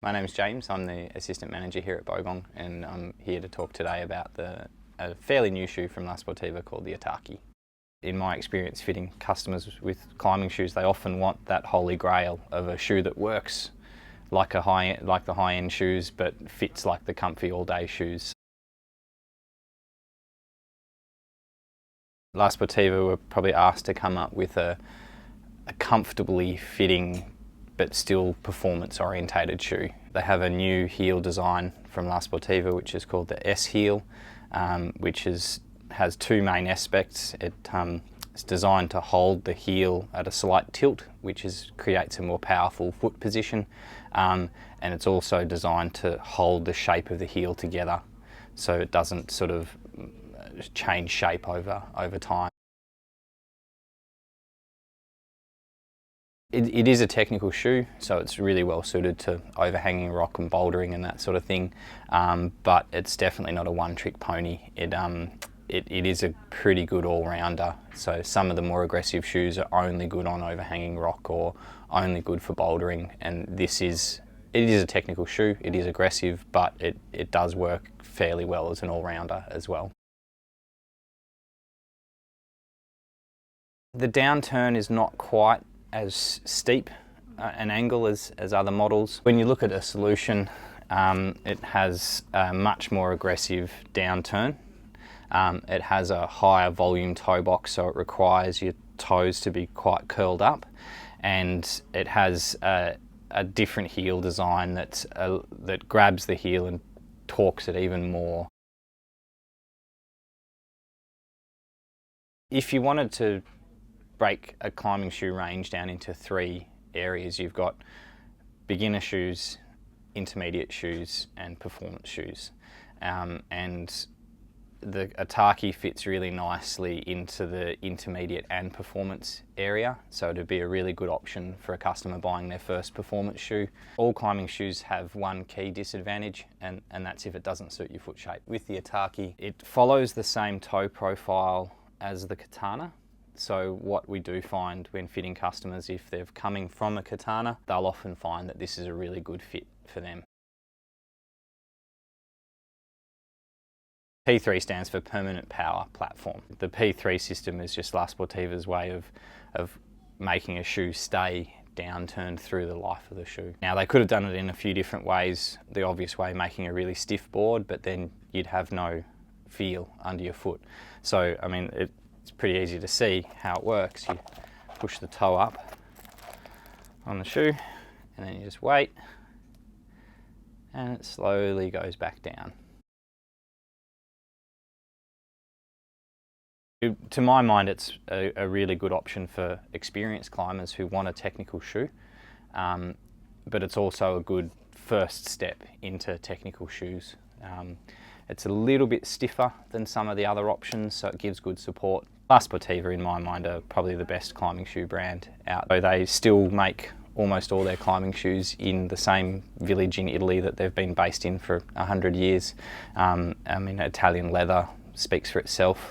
My name's James, I'm the Assistant Manager here at Bogong, and I'm here to talk today about a fairly new shoe from La Sportiva called the Otaki. In my experience fitting customers with climbing shoes, they often want that holy grail of a shoe that works like the high-end shoes but fits like the comfy all-day shoes. La Sportiva were probably asked to come up with a comfortably fitting but still performance orientated shoe. They have a new heel design from La Sportiva which is called the S heel, which has two main aspects. It's designed to hold the heel at a slight tilt, which creates a more powerful foot position, and it's also designed to hold the shape of the heel together so it doesn't sort of change shape over time. It is a technical shoe, so it's really well suited to overhanging rock and bouldering and that sort of thing, but it's definitely not a one-trick pony. It is a pretty good all-rounder. So some of the more aggressive shoes are only good on overhanging rock or only good for bouldering, and it is a technical shoe. It is aggressive, but it does work fairly well as an all-rounder as well. The downturn is not quite as steep an angle as other models. When you look at a solution, it has a much more aggressive downturn. It has a higher volume toe box, so it requires your toes to be quite curled up, and it has a different heel design that grabs the heel and torques it even more. If you wanted to break a climbing shoe range down into three areas, you've got beginner shoes, intermediate shoes and performance shoes, and the Otaki fits really nicely into the intermediate and performance area, so it'd be a really good option for a customer buying their first performance shoe. All climbing shoes have one key disadvantage, and that's if it doesn't suit your foot shape. With the Otaki, it follows the same toe profile as the Katana. So what we do find when fitting customers, if they're coming from a Katana, they'll often find that this is a really good fit for them. P3 stands for Permanent Power Platform. The P3 system is just La Sportiva's way of making a shoe stay downturned through the life of the shoe. Now, they could have done it in a few different ways. The obvious way, making a really stiff board, but then you'd have no feel under your foot. So, I mean, it's pretty easy to see how it works. You push the toe up on the shoe and then you just wait and it slowly goes back down. To my mind, it's a really good option for experienced climbers who want a technical shoe, but it's also a good first step into technical shoes. It's a little bit stiffer than some of the other options, so it gives good support. La Sportiva, in my mind, are probably the best climbing shoe brand out. So they still make almost all their climbing shoes in the same village in Italy that they've been based in for 100 years. I mean, Italian leather speaks for itself.